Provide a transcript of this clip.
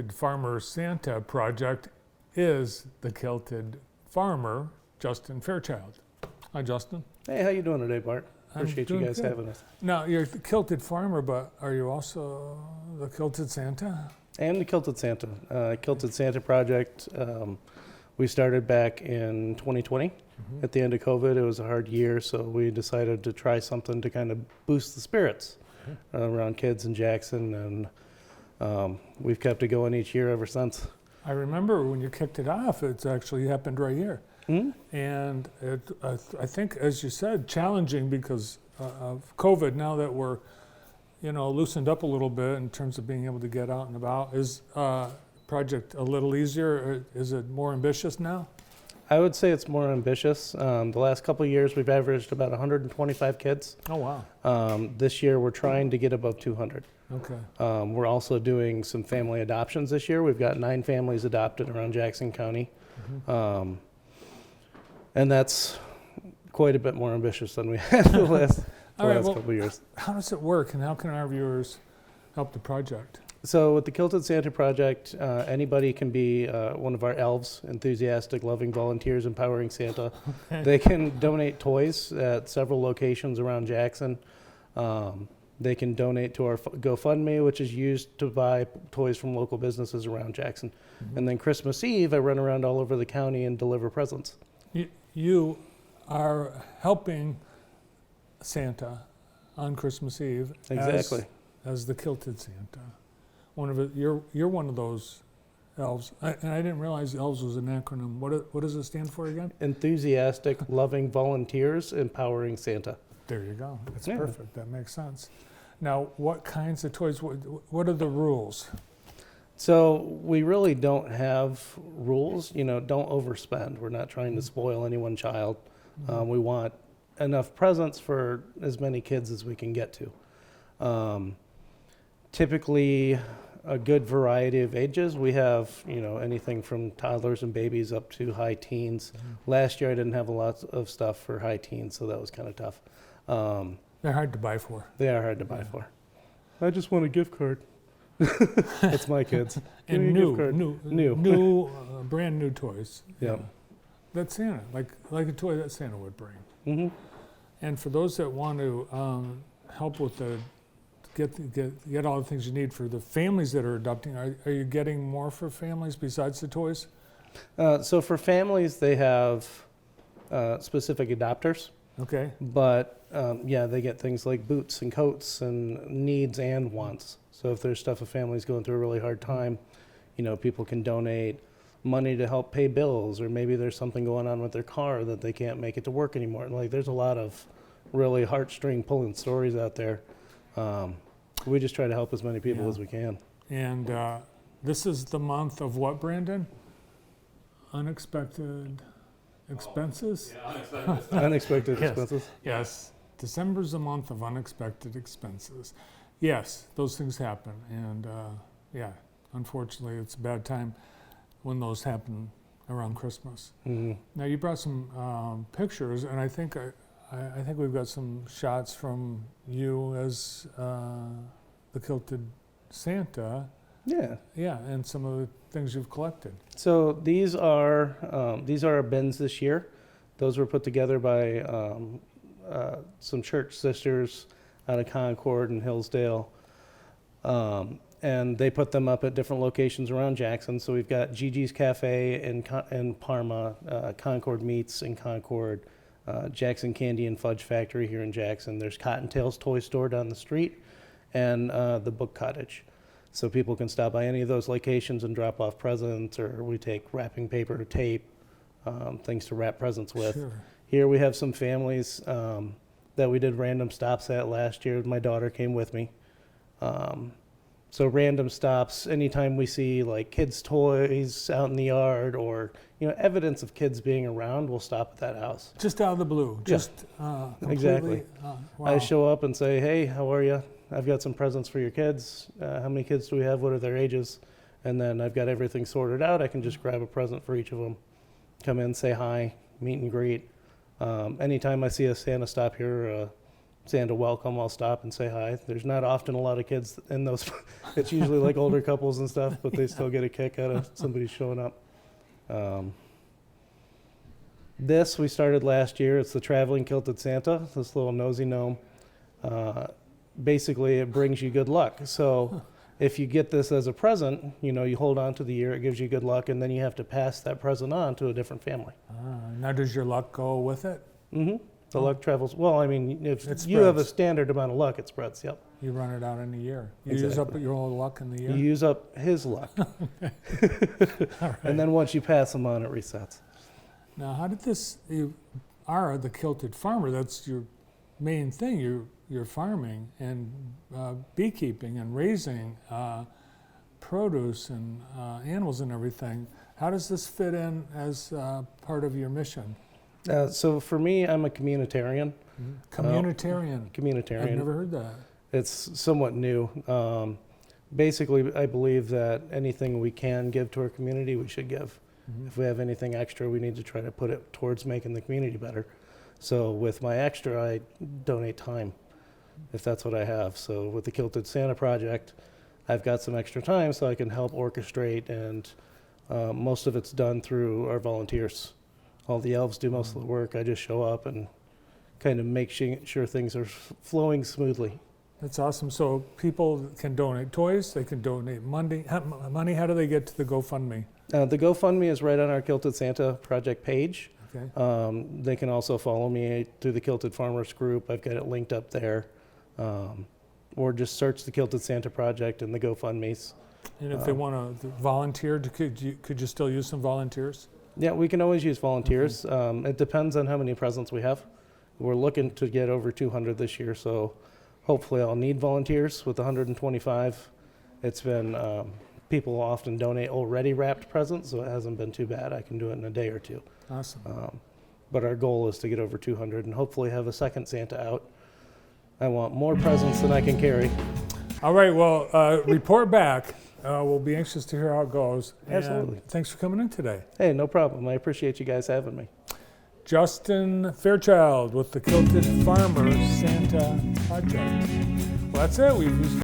Farmer Santa project is the Kilted farmer, Justin Fairchild. Hi, Justin. Hey, how you doing today, Bart? Appreciate you guys good. having us. Now, you're the Kilted farmer, but are you also the Kilted Santa? I am the Kilted Santa. Kilted Santa project, we started back in 2020. At the end of COVID, it was a hard year, so we decided to try something to kind of boost the spirits around kids in Jackson, and we've kept it going each year ever since. I remember when you kicked it off, it's actually happened right here. And I think, as you said, challenging because of COVID. Now that we're, loosened up a little bit in terms of being able to get out and about, is project a little easier? Is it more ambitious now? I would say it's more ambitious. The last couple of years, we've averaged about 125 kids. Oh, wow. This year, we're trying to get above 200. Okay. We're also doing some family adoptions this year. We've got 9 families adopted around Jackson County. And that's quite a bit more ambitious than we had the last couple of years. How does it work, and how can our viewers help the project? So with the Kilted Santa project, anybody can be one of our elves, enthusiastic, loving volunteers empowering Santa. Okay. They can donate toys at several locations around Jackson. They can donate to our GoFundMe, which is used to buy toys from local businesses around Jackson. And then Christmas Eve, I run around all over the county and deliver presents. You are helping Santa on Christmas Eve. Exactly. As the Kilted Santa. You're one of those elves. And I didn't realize elves was an acronym. What does it stand for again? Enthusiastic, loving volunteers empowering Santa. There you go. That's perfect. That makes sense. Now, what kinds of toys? What are the rules? So we really don't have rules. Don't overspend. We're not trying to spoil any one child. We want enough presents for as many kids as we can get to. Typically, a good variety of ages. We have, anything from toddlers and babies up to high teens. Last year, I didn't have a lot of stuff for high teens, so that was kind of tough. They're hard to buy for. They are hard to buy for. I just want a gift card. That's my kids. And brand new toys. Yeah. That's Santa, like a toy that Santa would bring. And for those that want to help with get all the things you need for the families that are adopting, are you getting more for families besides the toys? So for families, they have specific adopters. Okay. But they get things like boots and coats and needs and wants. So if there's stuff a family's going through a really hard time, people can donate money to help pay bills, or maybe there's something going on with their car that they can't make it to work anymore. And there's a lot of really heartstring pulling stories out there. We just try to help as many people as we can. And this is the month of what, Brandon? Unexpected expenses? Unexpected expenses. Yes. December's the month of unexpected expenses. Yes, those things happen. And unfortunately, it's a bad time when those happen around Christmas. Now, you brought some pictures, and I think we've got some shots from you as the Kilted Santa. Yeah, and some of the things you've collected. So these are our bins this year. Those were put together by some church sisters out of Concord and Hillsdale, and they put them up at different locations around Jackson. So we've got Gigi's Cafe in Parma, Concord Meats in Concord, Jackson Candy and Fudge Factory here in Jackson. There's Cottontail's Toy Store down the street, and the Book Cottage. So people can stop by any of those locations and drop off presents, or we take wrapping paper, tape, things to wrap presents with. Sure. Here we have some families that we did random stops at last year. My daughter came with me. So random stops, anytime we see kids' toys out in the yard, or evidence of kids being around, we'll stop at that house. Just out of the blue. Just completely. Exactly. Wow. I show up and say, "Hey, how are you? I've got some presents for your kids. How many kids do we have? What are their ages?" And then I've got everything sorted out. I can just grab a present for each of them. Come in, say hi, meet and greet. Anytime I see a Santa stop here, Santa welcome, I'll stop and say hi. There's not often a lot of kids in those. It's usually like older couples and stuff, but they still get a kick out of somebody showing up. This we started last year. It's the traveling Kilted Santa, this little nosy gnome. Basically, it brings you good luck. So if you get this as a present, you hold on to the year, it gives you good luck, and then you have to pass that present on to a different family. Now, does your luck go with it? Mm-hmm. The luck travels. Well, I mean, if It you have a spreads. standard amount of luck, it spreads. Yep. You run it out in a year. You use up Exactly. your own luck in the year? You use up his luck, All right. and then once you pass them on, it resets. Now, how did this, you are the Kilted farmer, that's your main thing, you're farming and beekeeping and raising produce and animals and everything. How does this fit in as part of your mission? So for me, I'm a communitarian. Communitarian. Communitarian. I've never heard that. It's somewhat new. Basically, I believe that anything we can give to our community, we should give. If we have anything extra, we need to try to put it towards making the community better. So with my extra, I donate time, if that's what I have. So with the Kilted Santa project, I've got some extra time so I can help orchestrate, and most of it's done through our volunteers. All the elves do most of the work. I just show up and kind of make sure things are flowing smoothly. That's awesome. So people can donate toys, they can donate money. Money, how do they get to the GoFundMe? The GoFundMe is right on our Kilted Santa project page. Okay. They can also follow me through the Kilted Farmers group. I've got it linked up there. Or just search the Kilted Santa project and the GoFundMes. And if they want to volunteer, could you still use some volunteers? Yeah, we can always use volunteers. It depends on how many presents we have. We're looking to get over 200 this year, so hopefully I'll need volunteers with 125. It's been, people often donate already wrapped presents, so it hasn't been too bad. I can do it in a day or two. Awesome. But our goal is to get over 200 and hopefully have a second Santa out. I want more presents than I can carry. All right, well, report back. We'll be anxious to hear how it goes. Absolutely. And thanks for coming in today. Hey, no problem. I appreciate you guys having me. Justin Fairchild with the Kilted Farmer Santa Project. Well, that's it. We've used